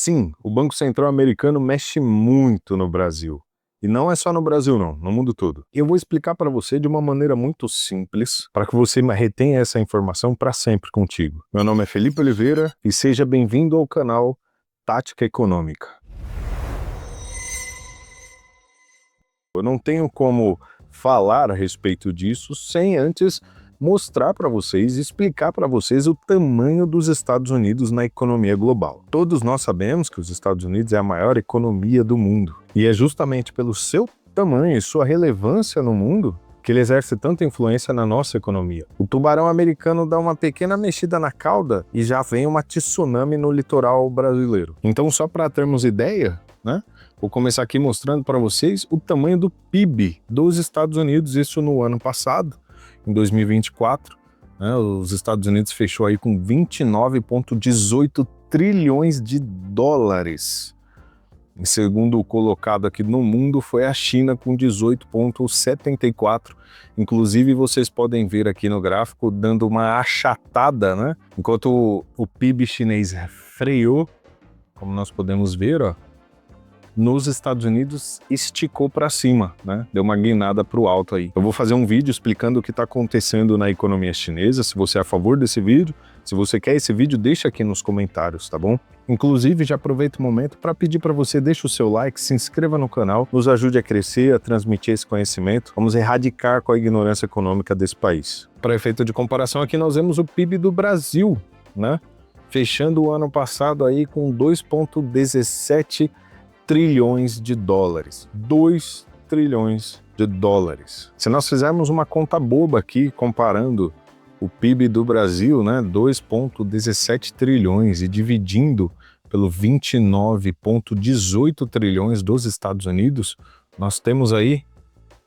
Sim, o Banco Central americano mexe muito no Brasil. E não é só no Brasil não, no mundo todo. E eu vou explicar para você de uma maneira muito simples, para que você retenha essa informação para sempre contigo. Meu nome é Felipe Oliveira e seja bem-vindo ao canal Tática Econômica. Eu não tenho como falar a respeito disso sem antes mostrar para vocês, explicar para vocês o tamanho dos Estados Unidos na economia global. Todos nós sabemos que os Estados Unidos é a maior economia do mundo. E é justamente pelo seu tamanho e sua relevância no mundo que ele exerce tanta influência na nossa economia. O tubarão americano dá uma pequena mexida na cauda e já vem uma tsunami no litoral brasileiro. Então, só para termos ideia, né? Vou começar aqui mostrando para vocês o tamanho do PIB dos Estados Unidos, isso no ano passado, em 2024, né, os Estados Unidos fechou aí com 29,18 trilhões de dólares. Em segundo colocado aqui no mundo foi a China com 18,74. Inclusive vocês podem ver aqui no gráfico dando uma achatada, né? Enquanto o PIB chinês freou, como nós podemos ver, ó, nos Estados Unidos esticou para cima, né? Deu uma guinada para o alto aí. Eu vou fazer um vídeo explicando o que está acontecendo na economia chinesa, se você é a favor desse vídeo. Se você quer esse vídeo, deixa aqui nos comentários, tá bom? Inclusive, já aproveito o momento para pedir para você, deixa o seu like, se inscreva no canal, nos ajude a crescer, a transmitir esse conhecimento. Vamos erradicar com a ignorância econômica desse país. Para efeito de comparação, aqui nós vemos o PIB do Brasil, né? Fechando o ano passado aí com 2,17 trilhões de dólares. 2 trilhões de dólares. Se nós fizermos uma conta boba aqui, comparando o PIB do Brasil, né, 2,17 trilhões e dividindo pelo 29,18 trilhões dos Estados Unidos, nós temos aí,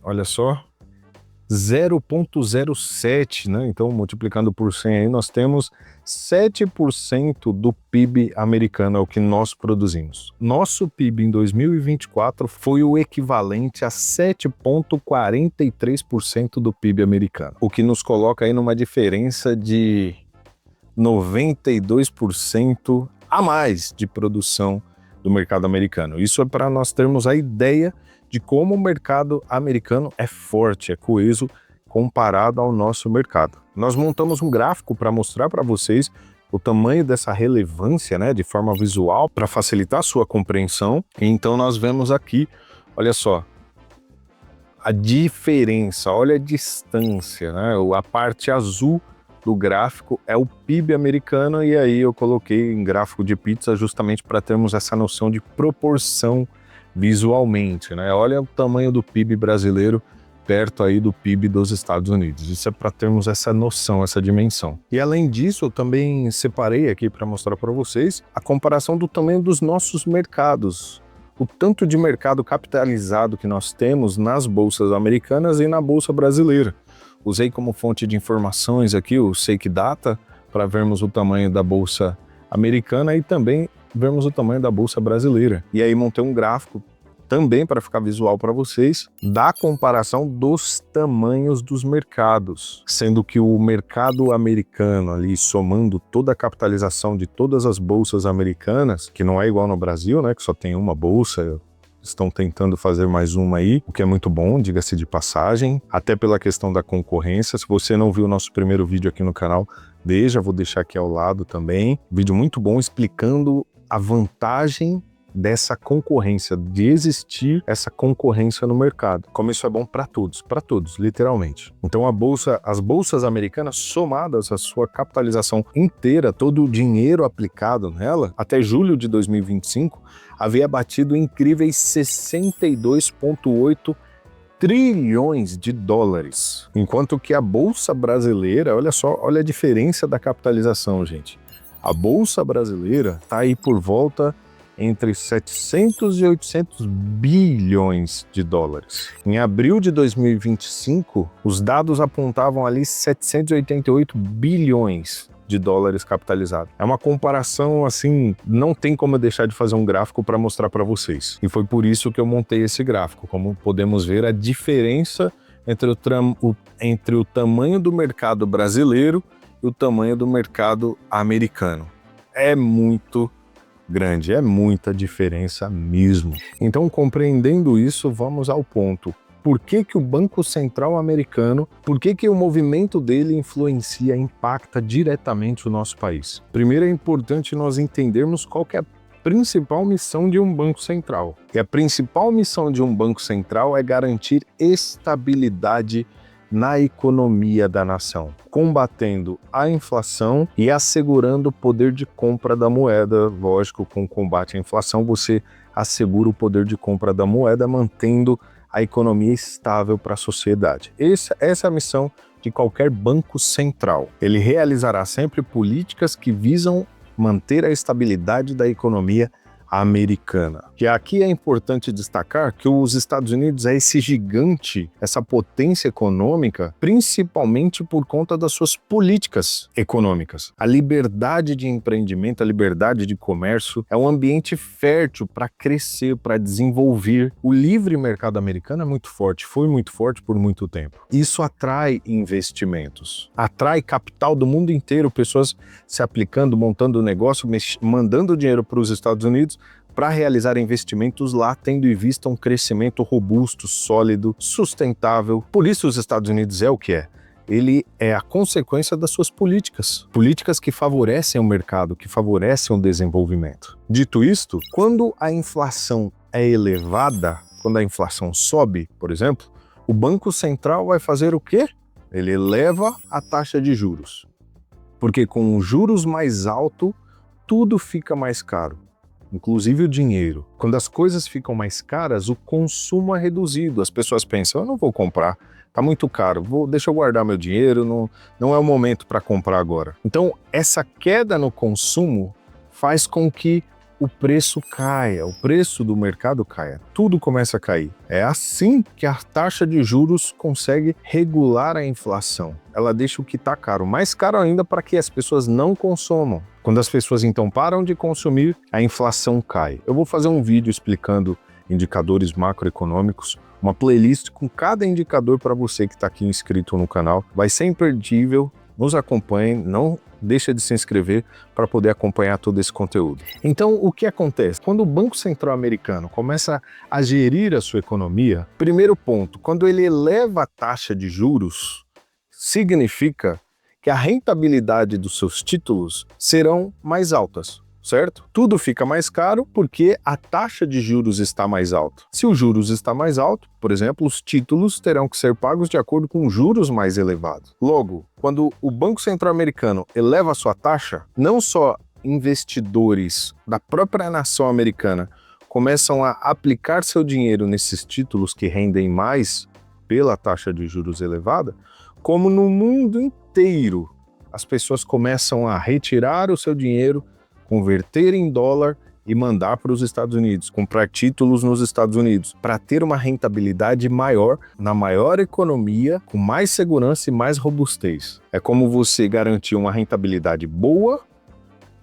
olha só, 0,07, né? Então, multiplicando por 100 aí, nós temos 7% do PIB americano, é o que nós produzimos. Nosso PIB em 2024 foi o equivalente a 7,43% do PIB americano, o que nos coloca aí numa diferença de 92% a mais de produção do mercado americano. Isso é para nós termos a ideia de como o mercado americano é forte, é coeso comparado ao nosso mercado. Nós montamos um gráfico para mostrar para vocês o tamanho dessa relevância, né, de forma visual, para facilitar a sua compreensão. Então nós vemos aqui, olha só, a diferença, olha a distância, né? A parte azul do gráfico é o PIB americano e aí eu coloquei em gráfico de pizza justamente para termos essa noção de proporção visualmente, né? Olha o tamanho do PIB brasileiro perto aí do PIB dos Estados Unidos. Isso é para termos essa noção, essa dimensão. E além disso, eu também separei aqui para mostrar para vocês a comparação do tamanho dos nossos mercados. O tanto de mercado capitalizado que nós temos nas bolsas americanas e na bolsa brasileira. Usei como fonte de informações aqui o Stake Data para vermos o tamanho da bolsa americana e também vermos o tamanho da bolsa brasileira. E aí montei um gráfico também para ficar visual para vocês da comparação dos tamanhos dos mercados, sendo que o mercado americano ali, somando toda a capitalização de todas as bolsas americanas, que não é igual no Brasil, né, que só tem uma bolsa, estão tentando fazer mais uma aí, o que é muito bom, diga-se de passagem, até pela questão da concorrência. Se você não viu o nosso primeiro vídeo aqui no canal, vou deixar aqui ao lado também, vídeo muito bom explicando a vantagem dessa concorrência, de existir essa concorrência no mercado. Como isso é bom para todos, literalmente. Então as bolsas americanas, somadas à sua capitalização inteira, todo o dinheiro aplicado nela, até julho de 2025, havia batido incríveis 62,8 trilhões de dólares. Enquanto que a bolsa brasileira, olha só, olha a diferença da capitalização, gente. A bolsa brasileira está aí por volta entre 700 e 800 bilhões de dólares. Em abril de 2025, os dados apontavam ali 788 bilhões de dólares capitalizados. É uma comparação assim, não tem como eu deixar de fazer um gráfico para mostrar para vocês. E foi por isso que eu montei esse gráfico. Como podemos ver, a diferença entre o tamanho do mercado brasileiro e o tamanho do mercado americano. É muito grande, é muita diferença mesmo. Então, compreendendo isso, vamos ao ponto. Por que que o Banco Central americano, por que que o movimento dele influencia, impacta diretamente o nosso país? Primeiro é importante nós entendermos qual que é a principal missão de um banco central. E a principal missão de um banco central é garantir estabilidade na economia da nação, combatendo a inflação e assegurando o poder de compra da moeda. Lógico, com o combate à inflação, você assegura o poder de compra da moeda, mantendo a economia estável para a sociedade. Essa é a missão de qualquer banco central. Ele realizará sempre políticas que visam manter a estabilidade da economia americana. Que aqui é importante destacar que os Estados Unidos é esse gigante, essa potência econômica, principalmente por conta das suas políticas econômicas. A liberdade de empreendimento, a liberdade de comércio é um ambiente fértil para crescer, para desenvolver. O livre mercado americano é muito forte, foi muito forte por muito tempo. Isso atrai investimentos, atrai capital do mundo inteiro, pessoas se aplicando, montando negócio, mandando dinheiro para os Estados Unidos para realizar investimentos lá, tendo em vista um crescimento robusto, sólido, sustentável. Por isso os Estados Unidos é o que é. Ele é a consequência das suas políticas. Políticas que favorecem o mercado, que favorecem o desenvolvimento. Dito isto, quando a inflação é elevada, quando a inflação sobe, por exemplo, o Banco Central vai fazer o quê? Ele eleva a taxa de juros. Porque com os juros mais altos, tudo fica mais caro. Inclusive o dinheiro. Quando as coisas ficam mais caras, o consumo é reduzido. As pessoas pensam, eu não vou comprar, tá muito caro, deixa eu guardar meu dinheiro, não é o momento para comprar agora. Então, essa queda no consumo faz com que o preço caia, o preço do mercado caia, tudo começa a cair. É assim que a taxa de juros consegue regular a inflação. Ela deixa o que está caro mais caro ainda para que as pessoas não consumam. Quando as pessoas então param de consumir, a inflação cai. Eu vou fazer um vídeo explicando indicadores macroeconômicos, uma playlist com cada indicador para você que está aqui inscrito no canal. Vai ser imperdível, nos acompanhe, não deixa de se inscrever para poder acompanhar todo esse conteúdo. Então, o que acontece? Quando o Banco Central americano começa a gerir a sua economia, primeiro ponto, quando ele eleva a taxa de juros, significa que a rentabilidade dos seus títulos serão mais altas, certo? Tudo fica mais caro porque a taxa de juros está mais alta. Se o juros está mais alto, por exemplo, os títulos terão que ser pagos de acordo com juros mais elevados. Logo, quando o Banco Central americano eleva a sua taxa, não só investidores da própria nação americana começam a aplicar seu dinheiro nesses títulos que rendem mais pela taxa de juros elevada, como no mundo inteiro as pessoas começam a retirar o seu dinheiro, converter em dólar e mandar para os Estados Unidos, comprar títulos nos Estados Unidos, para ter uma rentabilidade maior, na maior economia, com mais segurança e mais robustez. É como você garantir uma rentabilidade boa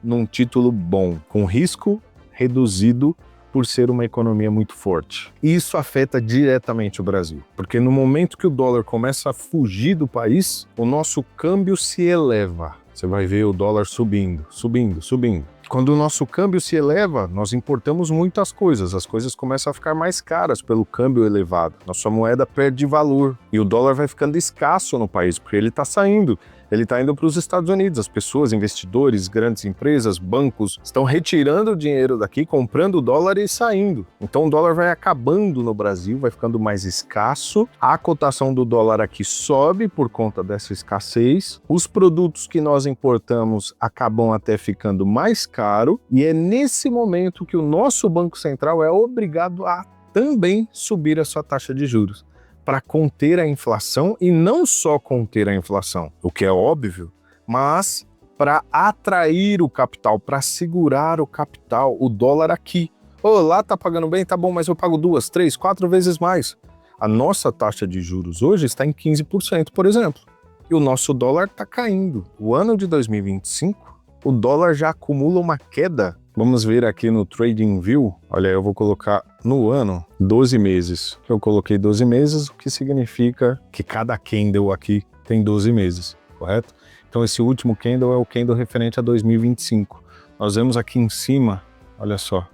num título bom, com risco reduzido por ser uma economia muito forte. E isso afeta diretamente o Brasil, porque no momento que o dólar começa a fugir do país, o nosso câmbio se eleva. Você vai ver o dólar subindo, subindo, subindo. Quando o nosso câmbio se eleva, nós importamos muitas coisas, as coisas começam a ficar mais caras pelo câmbio elevado. Nossa moeda perde valor e o dólar vai ficando escasso no país, porque ele está saindo. Ele está indo para os Estados Unidos. As pessoas, investidores, grandes empresas, bancos, estão retirando o dinheiro daqui, comprando o dólar e saindo. Então o dólar vai acabando no Brasil, vai ficando mais escasso. A cotação do dólar aqui sobe por conta dessa escassez. Os produtos que nós importamos acabam até ficando mais caro. E é nesse momento que o nosso Banco Central é obrigado a também subir a sua taxa de juros, para conter a inflação, e não só conter a inflação, o que é óbvio, mas para atrair o capital, para segurar o capital, o dólar aqui. Lá tá pagando bem, tá bom, mas eu pago 2, 3, 4 vezes mais. A nossa taxa de juros hoje está em 15%, por exemplo, e o nosso dólar está caindo. O ano de 2025, o dólar já acumula uma queda. Vamos ver aqui no TradingView, olha, eu vou colocar no ano 12 meses. Eu coloquei 12 meses, o que significa que cada candle aqui tem 12 meses, correto? Então esse último candle é o candle referente a 2025. Nós vemos aqui em cima Olha só,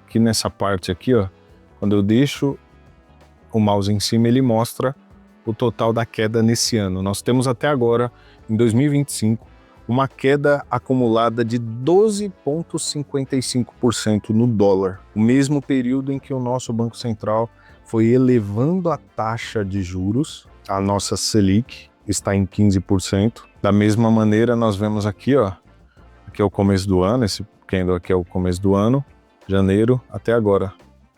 aqui nessa parte aqui, ó, quando eu deixo o mouse em cima, ele mostra o total da queda nesse ano. Nós temos até agora, em 2025, uma queda acumulada de 12,55% no dólar, o mesmo período em que o nosso Banco Central foi elevando a taxa de juros. A nossa Selic está em 15%. Da mesma maneira, nós vemos aqui, ó, aqui é o começo do ano, esse candle aqui é o começo do ano, janeiro até agora.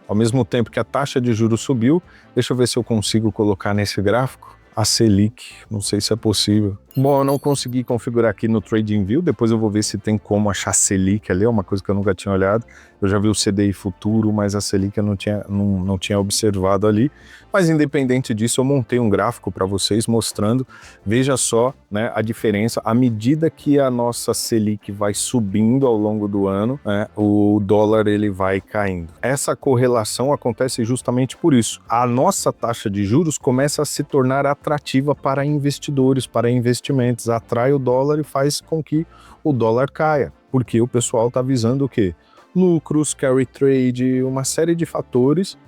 Ao mesmo tempo que a taxa de juros subiu, deixa eu ver se eu consigo colocar nesse gráfico a Selic, não sei se é possível. Bom, eu não consegui configurar aqui no TradingView, depois eu vou ver se tem como achar Selic ali, é uma coisa que eu nunca tinha olhado. Eu já vi o CDI futuro, mas a Selic eu não tinha observado ali. Mas independente disso, eu montei um gráfico para vocês mostrando, veja só, né, a diferença, à medida que a nossa Selic vai subindo ao longo do ano, né, o dólar ele vai caindo. Essa correlação acontece justamente por isso. A nossa taxa de juros começa a se tornar atrativa para investidores, para investimentos, atrai o dólar e faz com que o dólar caia, porque o pessoal está visando o quê? Lucros, carry trade, uma série de fatores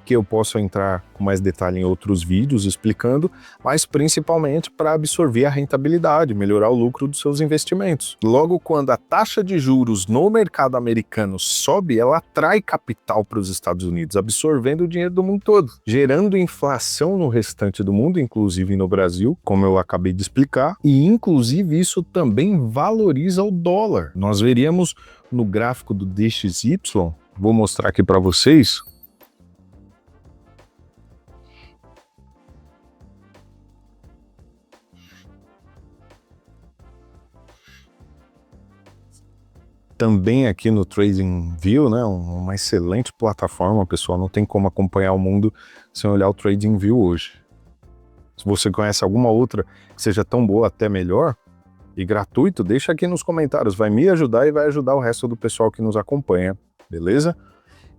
que eu posso entrar com mais detalhe em outros vídeos explicando, mas principalmente para absorver a rentabilidade, melhorar o lucro dos seus investimentos. Logo, quando a taxa de juros no mercado americano sobe, ela atrai capital para os Estados Unidos, absorvendo o dinheiro do mundo todo, gerando inflação no restante do mundo, inclusive no Brasil, como eu acabei de explicar, e inclusive isso também valoriza o dólar. Nós veríamos no gráfico do DXY, vou mostrar aqui para vocês, também aqui no TradingView, né, uma excelente plataforma, pessoal, não tem como acompanhar o mundo sem olhar o TradingView hoje. Se você conhece alguma outra que seja tão boa, até melhor, e gratuito, deixa aqui nos comentários, vai me ajudar e vai ajudar o resto do pessoal que nos acompanha, beleza?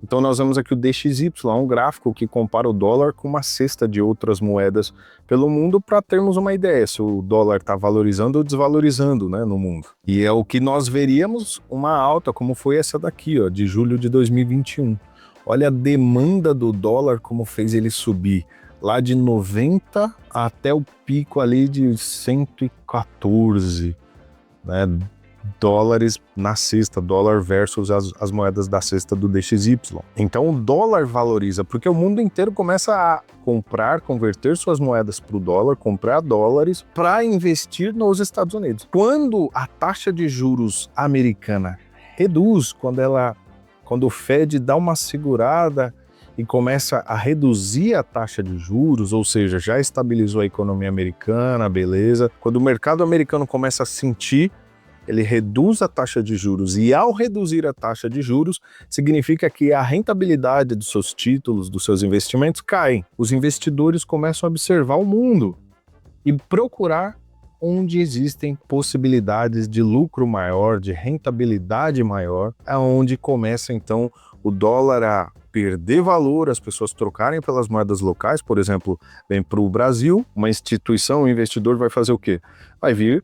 Então nós vemos aqui o DXY, um gráfico que compara o dólar com uma cesta de outras moedas pelo mundo para termos uma ideia se o dólar está valorizando ou desvalorizando, né, no mundo. E é o que nós veríamos uma alta, como foi essa daqui, ó, de julho de 2021. Olha a demanda do dólar, como fez ele subir lá de 90 até o pico ali de 114, né, dólares na cesta, dólar versus as moedas da cesta do DXY. Então o dólar valoriza, porque o mundo inteiro começa a comprar, converter suas moedas para o dólar, comprar dólares para investir nos Estados Unidos. Quando a taxa de juros americana reduz, quando o Fed dá uma segurada e começa a reduzir a taxa de juros, ou seja, já estabilizou a economia americana, beleza. Quando o mercado americano começa a sentir, ele reduz a taxa de juros e ao reduzir a taxa de juros, significa que a rentabilidade dos seus títulos, dos seus investimentos caem. Os investidores começam a observar o mundo e procurar onde existem possibilidades de lucro maior, de rentabilidade maior, é onde começa então o dólar a perder valor, as pessoas trocarem pelas moedas locais, por exemplo, vem para o Brasil, uma instituição, um investidor vai fazer o quê? Vai vir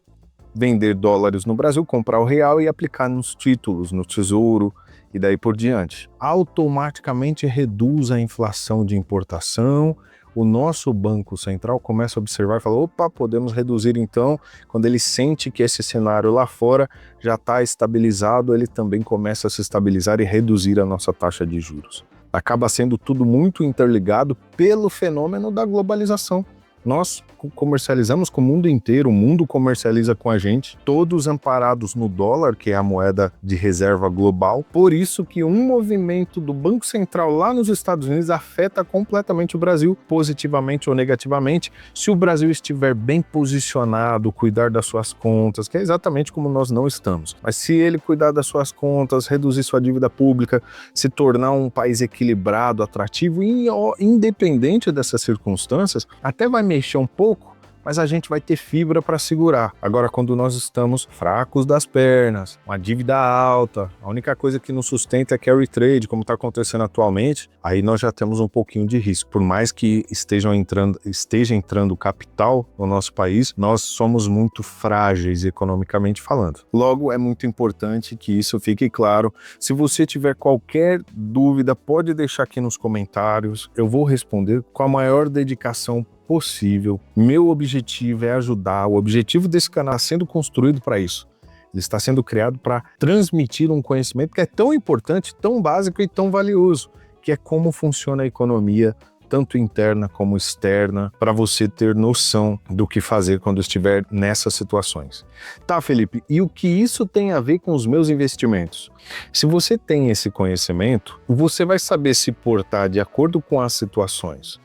vender dólares no Brasil, comprar o real e aplicar nos títulos, no tesouro e daí por diante. Automaticamente reduz a inflação de importação, o nosso Banco Central começa a observar e fala, opa, podemos reduzir então, quando ele sente que esse cenário lá fora já está estabilizado, ele também começa a se estabilizar e reduzir a nossa taxa de juros. Acaba sendo tudo muito interligado pelo fenômeno da globalização. Nós comercializamos com o mundo inteiro, o mundo comercializa com a gente, todos amparados no dólar, que é a moeda de reserva global. Por isso que um movimento do Banco Central lá nos Estados Unidos afeta completamente o Brasil, positivamente ou negativamente, se o Brasil estiver bem posicionado, cuidar das suas contas, que é exatamente como nós não estamos. Mas se ele cuidar das suas contas, reduzir sua dívida pública, se tornar um país equilibrado, atrativo, e independente dessas circunstâncias, até vai mexer um pouco mas a gente vai ter fibra para segurar. Agora, quando nós estamos fracos das pernas, uma dívida alta, a única coisa que nos sustenta é carry trade, como está acontecendo atualmente, aí nós já temos um pouquinho de risco. Por mais que esteja entrando capital no nosso país, nós somos muito frágeis economicamente falando. Logo, é muito importante que isso fique claro. Se você tiver qualquer dúvida, pode deixar aqui nos comentários. Eu vou responder com a maior dedicação possível. Meu objetivo é ajudar. O objetivo desse canal está sendo construído para isso. Ele está sendo criado para transmitir um conhecimento que é tão importante, tão básico e tão valioso, que é como funciona a economia, tanto interna como externa, para você ter noção do que fazer quando estiver nessas situações. Tá, Felipe, e o que isso tem a ver com os meus investimentos? Se você tem esse conhecimento, você vai saber se portar de acordo com as situações.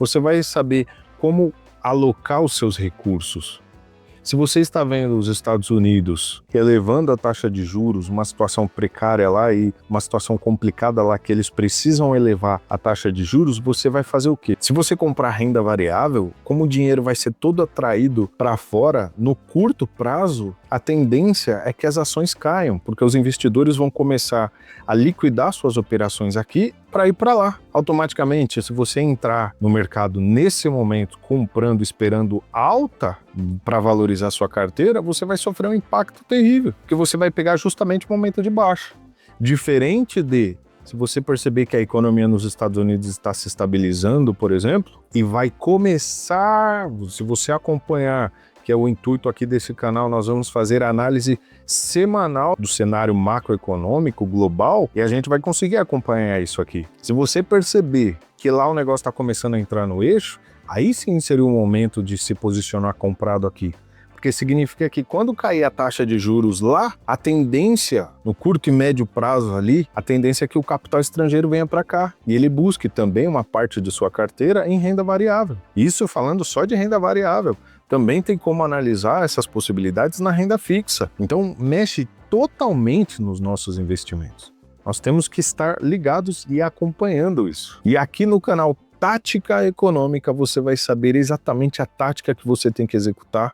Você vai saber como alocar os seus recursos. Se você está vendo os Estados Unidos elevando a taxa de juros, uma situação precária lá e uma situação complicada lá que eles precisam elevar a taxa de juros, você vai fazer o quê? Se você comprar renda variável, como o dinheiro vai ser todo atraído para fora, no curto prazo, a tendência é que as ações caiam, porque os investidores vão começar a liquidar suas operações aqui para ir para lá. Automaticamente, se você entrar no mercado nesse momento comprando, esperando alta para valorizar sua carteira, você vai sofrer um impacto terrível, porque você vai pegar justamente o momento de baixa. Diferente de, se você perceber que a economia nos Estados Unidos está se estabilizando, por exemplo, e vai começar, se você acompanhar, que é o intuito aqui desse canal, nós vamos fazer a análise semanal do cenário macroeconômico global e a gente vai conseguir acompanhar isso aqui. Se você perceber que lá o negócio está começando a entrar no eixo, aí sim seria o momento de se posicionar comprado aqui. Porque significa que quando cair a taxa de juros lá, a tendência, no curto e médio prazo ali, a tendência é que o capital estrangeiro venha para cá e ele busque também uma parte de sua carteira em renda variável. Isso falando só de renda variável. Também tem como analisar essas possibilidades na renda fixa. Então, mexe totalmente nos nossos investimentos. Nós temos que estar ligados e acompanhando isso. E aqui no canal Tática Econômica, você vai saber exatamente a tática que você tem que executar.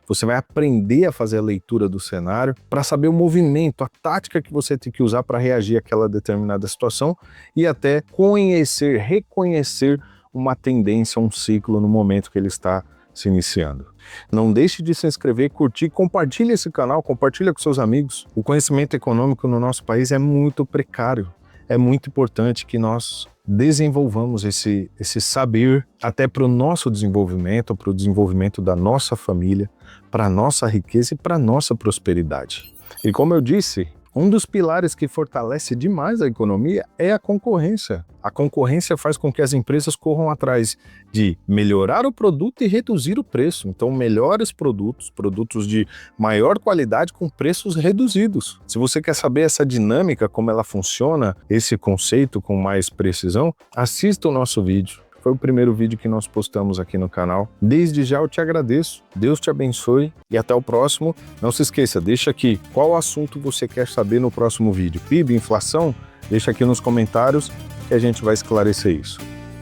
Você vai aprender a fazer a leitura do cenário para saber o movimento, a tática que você tem que usar para reagir àquela determinada situação e até conhecer, reconhecer uma tendência, um ciclo no momento que ele está se iniciando. Não deixe de se inscrever, curtir, compartilhe esse canal, compartilhe com seus amigos. O conhecimento econômico no nosso país é muito precário. É muito importante que nós desenvolvamos esse saber até para o nosso desenvolvimento, para o desenvolvimento da nossa família, para a nossa riqueza e para a nossa prosperidade. E como eu disse, um dos pilares que fortalece demais a economia é a concorrência. A concorrência faz com que as empresas corram atrás de melhorar o produto e reduzir o preço. Então, melhores produtos, produtos de maior qualidade com preços reduzidos. Se você quer saber essa dinâmica, como ela funciona, esse conceito com mais precisão, assista o nosso vídeo. Foi o primeiro vídeo que nós postamos aqui no canal. Desde já eu te agradeço, Deus te abençoe e até o próximo. Não se esqueça, deixa aqui qual assunto você quer saber no próximo vídeo. PIB, inflação? Deixa aqui nos comentários que a gente vai esclarecer isso.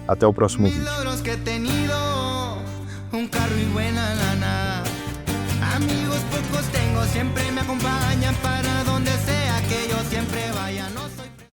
Até o próximo vídeo. Amigos pocos tengo, siempre me acompañan para donde sea que yo siempre vaya. No soy